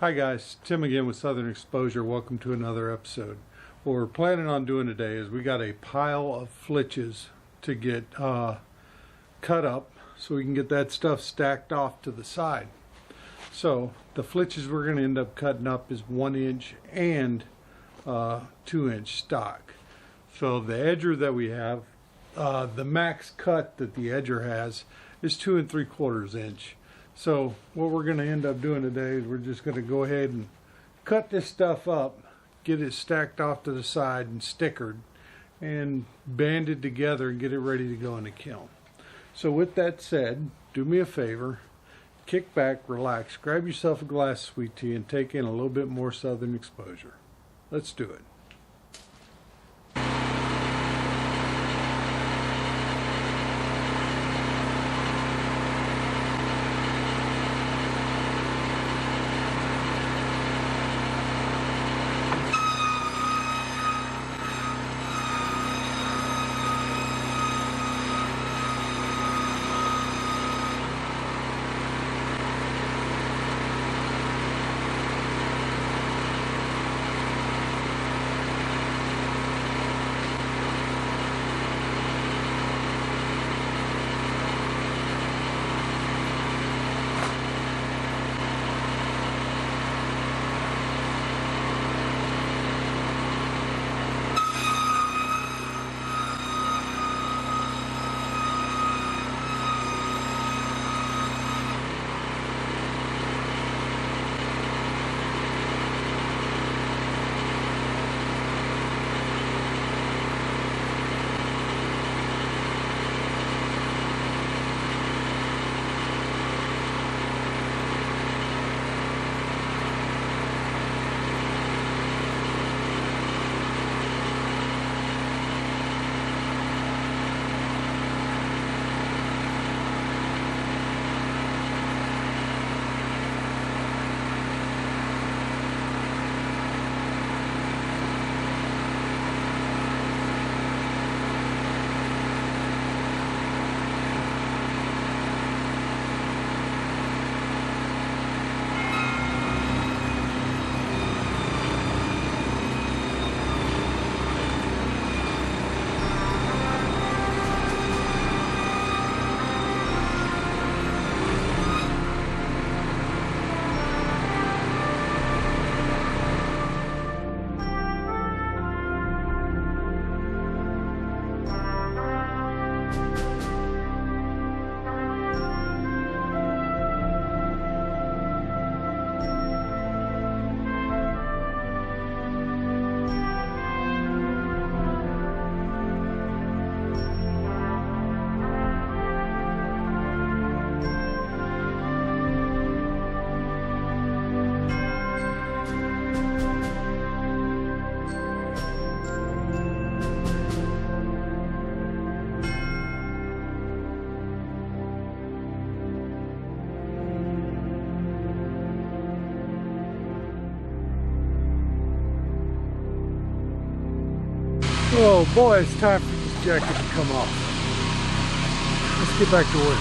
Hi guys, Tim again with Southern Exposure. Welcome to another episode. What we're planning on doing today is we got a pile of flitches to get cut up so we can get that stuff stacked off to the side. So the flitches we're going to end up cutting up is 1 inch and 2 inch stock. So the edger that we have, the max cut that the edger has is 2 3/4 inch. So what we're going to end up doing today is we're just going to go ahead and cut this stuff up, get it stacked off to the side and stickered, and band it together and get it ready to go in the kiln. So with that said, do me a favor, kick back, relax, grab yourself a glass of sweet tea, and take in a little bit more Southern Exposure. Let's do it. Oh boy, it's time for this jacket to come off. Let's get back to work.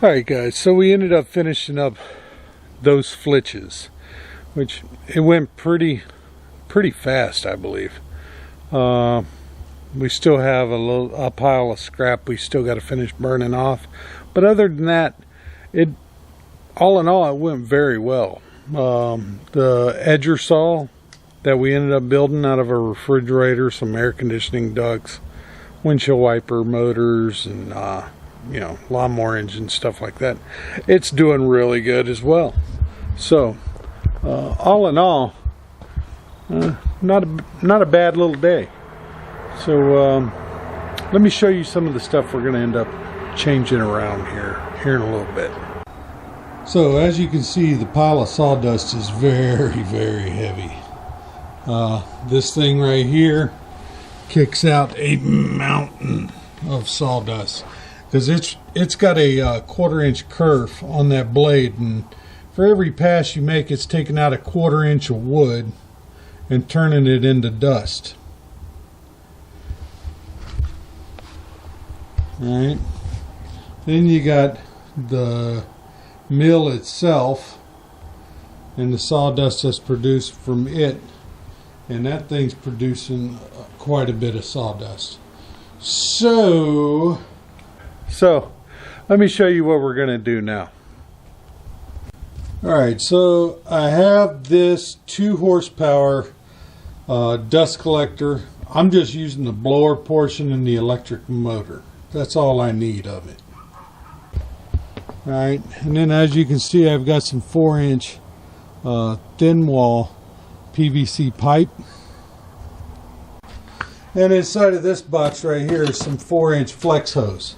Alright guys, so we ended up finishing up those flitches, which it went pretty fast, I believe. We still have a pile of scrap we still got to finish burning off, but other than that, all in all it went very well. The edger saw that we ended up building out of a refrigerator, some air conditioning ducts, windshield wiper motors, and you know, lawnmower engine, stuff like that, it's doing really good as well. So all in all, not a bad little day. So let me show you some of the stuff we're going to end up changing around here in a little bit. So as you can see, the pile of sawdust is very heavy. This thing right here kicks out a mountain of sawdust because it's got a 1/4 inch kerf on that blade, and for every pass you make, it's taking out a 1/4 inch of wood and turning it into dust. Alright, then you got the mill itself and the sawdust that's produced from it, and that thing's producing quite a bit of sawdust. So let me show you what we're going to do now. Alright, so I have this 2 horsepower dust collector. I'm just using the blower portion and the electric motor. That's all I need of it. Alright, and then as you can see, I've got some 4-inch thin wall PVC pipe. And inside of this box right here is some 4-inch flex hose.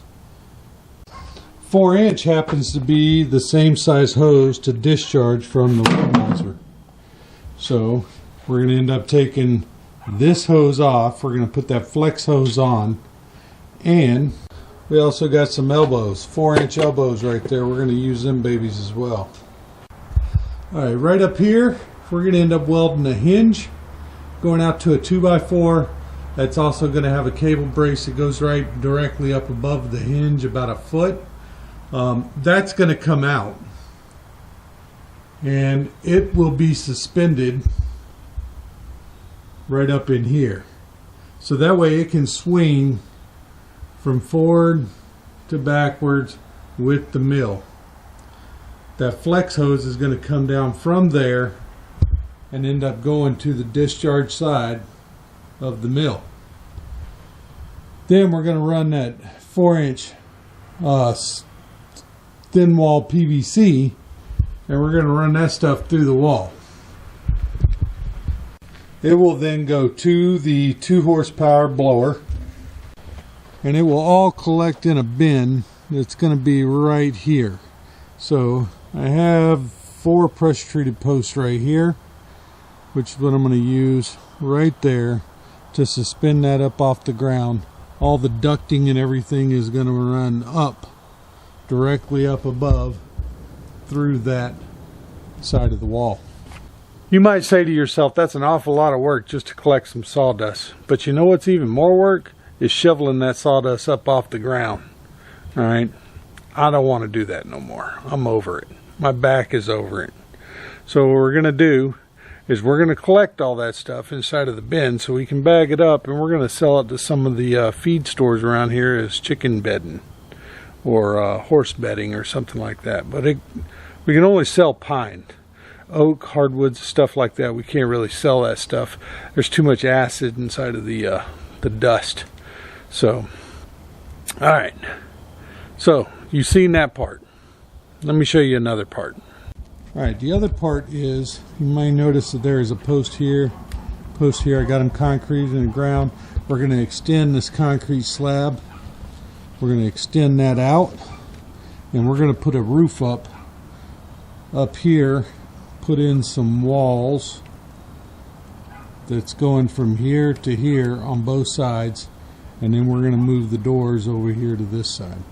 4-inch happens to be the same size hose to discharge from the womanizer. So we're going to end up taking this hose off. We're going to put that flex hose on, and we also got some elbows, 4-inch elbows right there. We're going to use them babies as well. Alright, right up here, we're going to end up welding a hinge going out to a 2x4. That's also going to have a cable brace that goes right directly up above the hinge, about 1 foot. That's going to come out, and it will be suspended right up in here. So that way it can swing from forward to backwards with the mill. That flex hose is going to come down from there and end up going to the discharge side of the mill. Then we're going to run that 4-inch thin wall PVC, and we're going to run that stuff through the wall. It will then go to the 2 horsepower blower, and it will all collect in a bin that's going to be right here. So I have 4 pressure treated posts right here, which is what I'm going to use right there to suspend that up off the ground. All the ducting and everything is going to run up, directly up above, through that side of the wall. You might say to yourself, that's an awful lot of work just to collect some sawdust. But you know what's even more work? Is shoveling that sawdust up off the ground. Alright, I don't want to do that no more. I'm over it. My back is over it. So what we're going to do is we're going to collect all that stuff inside of the bin so we can bag it up, and we're going to sell it to some of the feed stores around here as chicken bedding or horse bedding or something like that. But we can only sell pine. Oak, hardwoods, stuff like that, we can't really sell that stuff. There's too much acid inside of the dust. So, alright. So, you've seen that part. Let me show you another part. Alright, the other part is, you might notice that there is a post here. I got them concrete in the ground. We're going to extend this concrete slab. We're going to extend that out, and we're going to put a roof up here, put in some walls that's going from here to here on both sides, and then we're going to move the doors over here to this side.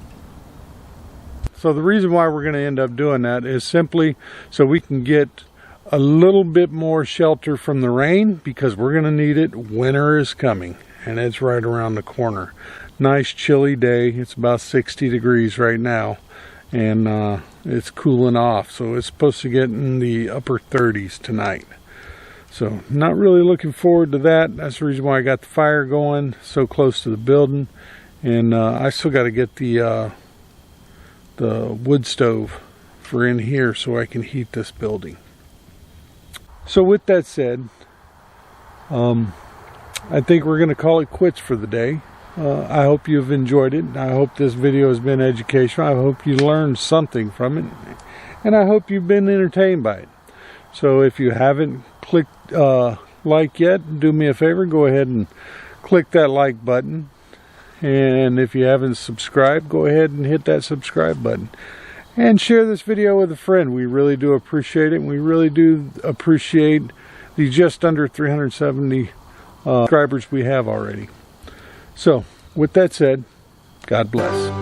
So the reason why we're going to end up doing that is simply so we can get a little bit more shelter from the rain, because we're going to need it. Winter is coming, and it's right around the corner. Nice chilly day. It's about 60 degrees right now, and it's cooling off. So it's supposed to get in the upper 30s tonight. So not really looking forward to that. That's the reason why I got the fire going so close to the building. And I still got to get the wood stove for in here so I can heat this building. So with that said, I think we're going to call it quits for the day. I hope you've enjoyed it. I hope this video has been educational. I hope you learned something from it. And I hope you've been entertained by it. So if you haven't clicked like yet, do me a favor, go ahead and click that like button. And if you haven't subscribed, go ahead and hit that subscribe button. And share this video with a friend. We really do appreciate it. We really do appreciate the just under 370 subscribers we have already. So, with that said, God bless.